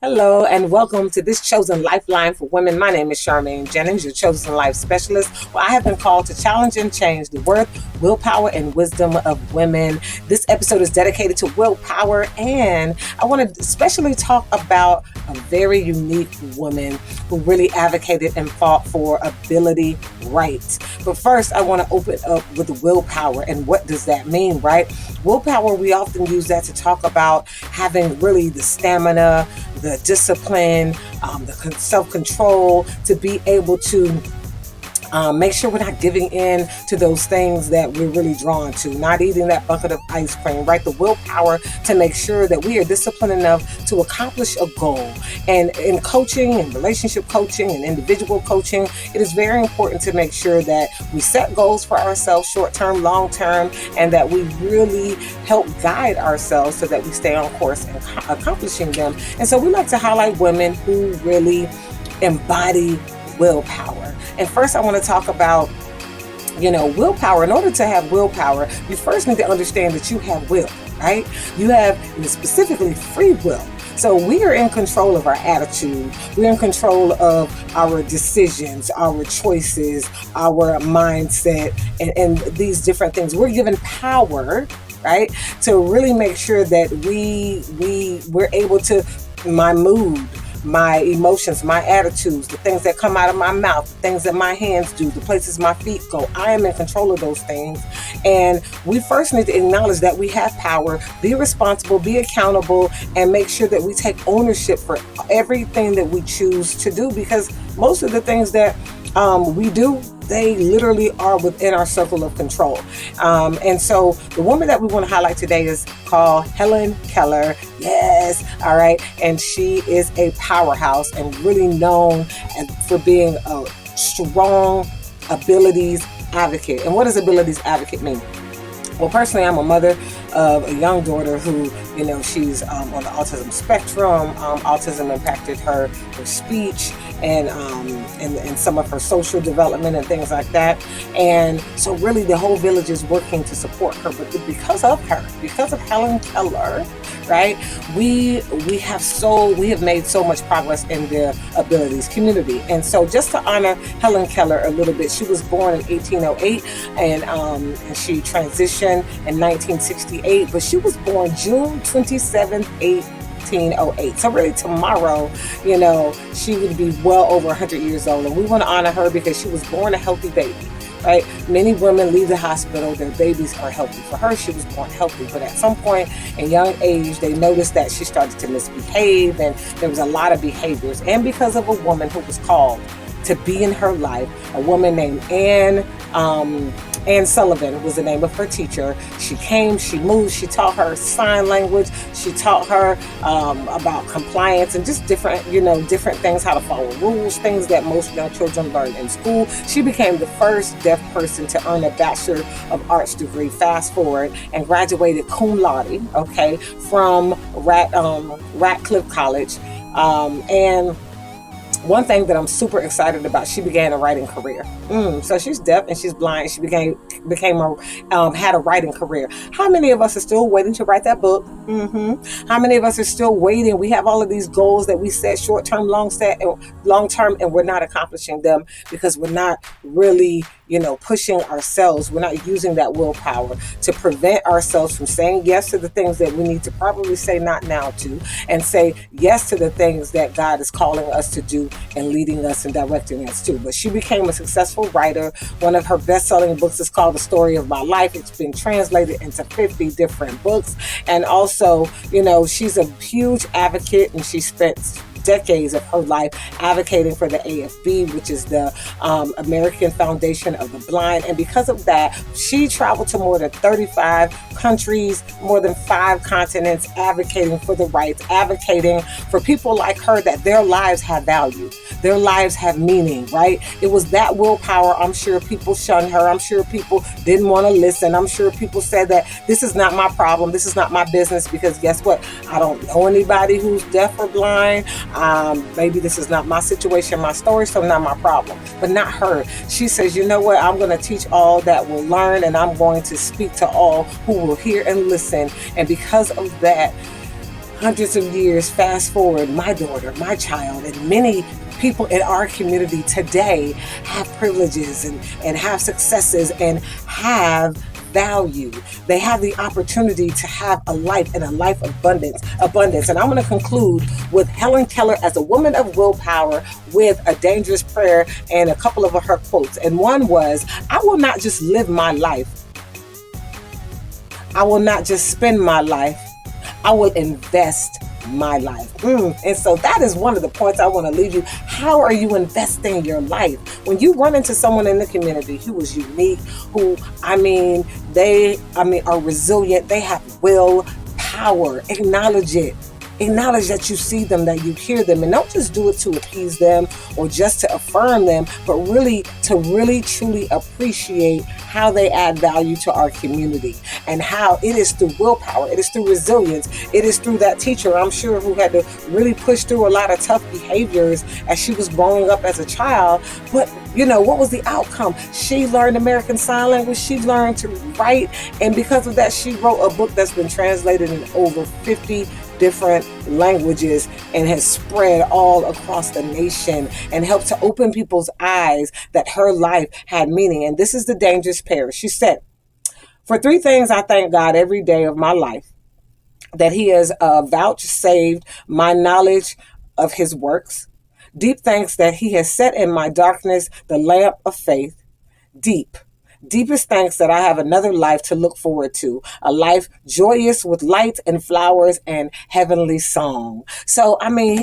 Hello and welcome to this chosen Lifeline for women. My name is Charmaine Jennings, your chosen life specialist. Well, I have been called to challenge and change the worth, willpower, and wisdom of women. This episode is dedicated to willpower, and I want to especially talk about a very unique woman who really advocated and fought for ability rights. But first, I want to open up with the willpower and what does that mean, right? Willpower, we often use that to talk about having really the stamina, the discipline, the self-control to be able to make sure we're not giving in to those things that we're really drawn to, not eating that bucket of ice cream, right? The willpower to make sure that we are disciplined enough to accomplish a goal. And in coaching and relationship coaching and individual coaching, it is very important to make sure that we set goals for ourselves, short-term, long-term, and that we really help guide ourselves so that we stay on course in accomplishing them. And so we like to highlight women who really embody willpower. And first I want to talk about, willpower. In order to have willpower, you first need to understand that you have will, right? You have specifically free will. So we are in control of our attitude. We're in control of our decisions, our choices, our mindset, and these different things. We're given power, right, to really make sure that we're able to, my mood, my emotions, my attitudes, the things that come out of my mouth, the things that my hands do, the places my feet go. I am in control of those things. And we first need to acknowledge that we have power, be responsible, be accountable, and make sure that we take ownership for everything that we choose to do, because most of the things that we do, they literally are within our circle of control. And so the woman that we want to highlight today is called Helen Keller. Yes. All right. And she is a powerhouse and really known for being a strong abilities advocate. And what does abilities advocate mean? Well, personally, I'm a mother of a young daughter who, she's on the autism spectrum. Autism impacted her speech and some of her social development and things like that. And so really the whole village is working to support her. But because of Helen Keller, right, we have made so much progress in the abilities community. And so just to honor Helen Keller a little bit, she was born in 1808 and she transitioned in 1968, but she was born June 27th, 1808. So really tomorrow, she would be well over 100 years old. And we want to honor her because she was born a healthy baby, right? Many women leave the hospital, their babies are healthy. For her, she was born healthy. But at some point in young age, they noticed that she started to misbehave and there was a lot of behaviors. And because of a woman who was called to be in her life, a woman named Anne Sullivan was the name of her teacher. She came, she moved, she taught her sign language, she taught her about compliance and just different things, how to follow rules, things that most young children learn in school. She became the first deaf person to earn a Bachelor of Arts degree, fast forward, and graduated cum laude, okay, from Ratcliffe College. And one thing that I'm super excited about, she began a writing career. So she's deaf and she's blind. She had a writing career. How many of us are still waiting to write that book? How many of us are still waiting? We have all of these goals that we set, short-term, long-term, and we're not accomplishing them because we're not really, pushing ourselves. We're not using that willpower to prevent ourselves from saying yes to the things that we need to probably say not now to, and say yes to the things that God is calling us to do and leading us and directing us to. But she became a successful writer. One of her best-selling books is called The Story of My Life. It's been translated into 50 different books. And also, she's a huge advocate, and she spent decades of her life advocating for the AFB, which is the American Foundation of the Blind. And because of that, she traveled to more than 35 countries, more than 5 continents, advocating for the rights, advocating for people like her, that their lives have value, their lives have meaning, right? It was that willpower. I'm sure people shunned her. I'm sure people didn't want to listen. I'm sure people said that this is not my problem, this is not my business, because guess what? I don't know anybody who's deaf or blind. Maybe this is not my situation, my story, so not my problem, but not her. She says, you know what? I'm going to teach all that will learn, and I'm going to speak to all who will hear and listen. And because of that, hundreds of years fast forward, my daughter, my child, and many people in our community today have privileges and have successes and have value. They have the opportunity to have a life and a life abundance. And I'm going to conclude with Helen Keller as a woman of willpower with a dangerous prayer and a couple of her quotes. And one was, I will not just live my life. I will not just spend my life. I will invest my life. And so that is one of the points I want to leave you. How are you investing your life? When you run into someone in the community who is unique, who, they are resilient, they have will, power, acknowledge it. Acknowledge that you see them, that you hear them, and don't just do it to appease them or just to affirm them, but really to truly appreciate how they add value to our community, and how it is through willpower, it is through resilience, it is through that teacher, I'm sure, who had to really push through a lot of tough behaviors as she was growing up as a child. But what was the outcome? She learned American Sign Language, she learned to write, and because of that, she wrote a book that's been translated in over 50 different languages and has spread all across the nation and helped to open people's eyes that her life had meaning. And this is the dangerous pair. She said, for 3 things I thank God every day of my life: that he has vouchsafed my knowledge of his works; deep thanks that he has set in my darkness the lamp of faith; deepest thanks that I have another life to look forward to, a life joyous with light and flowers and heavenly song. So,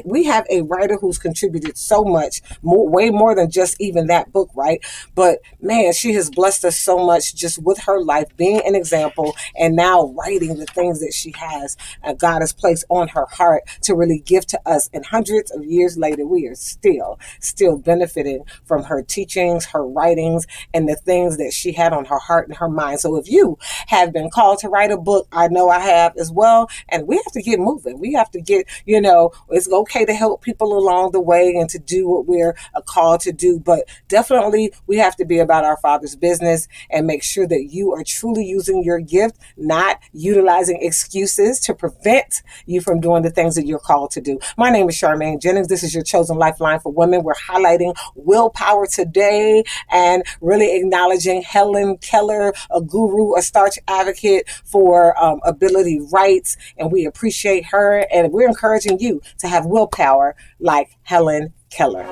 we have a writer who's contributed so much, way more than just even that book, right? But man, she has blessed us so much just with her life, being an example, and now writing the things that she has, God has placed on her heart to really give to us. And hundreds of years later, we are still benefiting from her teachings, her writings, and the things that she had on her heart and her mind. So if you have been called to write a book, I know I have as well, and we have to get moving. We have to get, it's okay to help people along the way and to do what we're called to do, but definitely we have to be about our Father's business and make sure that you are truly using your gift, not utilizing excuses to prevent you from doing the things that you're called to do. My name is Charmaine Jennings. This is your chosen lifeline for women. We're highlighting willpower today and really acknowledging Helen Keller, a guru, a starch advocate for ability rights, and we appreciate her, and we're encouraging you to have willpower like Helen Keller.